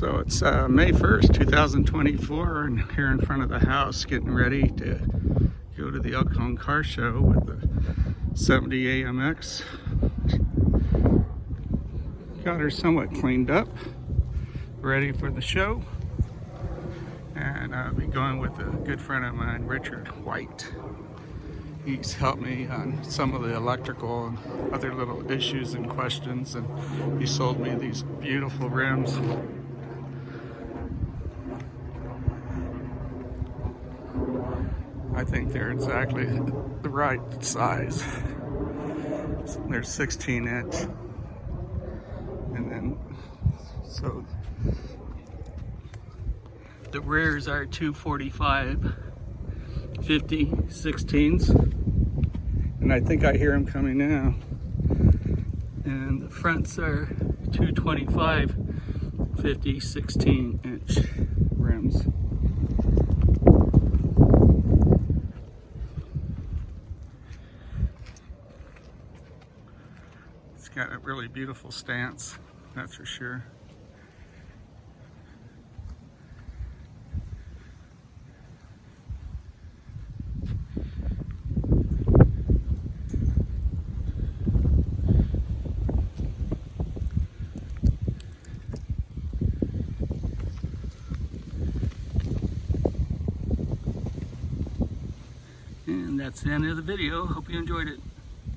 So it's May 1st, 2024, and here in front of the house getting ready to go to the Elkhorn Car Show with the 70 AMX. Got her somewhat cleaned up, ready for the show. And I'll be going with a good friend of mine, Richard White. He's helped me on some of the electrical and other little issues and questions, and he sold me these beautiful rims. I think they're exactly the right size. They're 16-inch, and then so the rears are 245 50 16s, and I think I hear them coming now. And the fronts are 225 50 16-inch rims. It's got a really beautiful stance, that's for sure. And that's the end of the video. Hope you enjoyed it.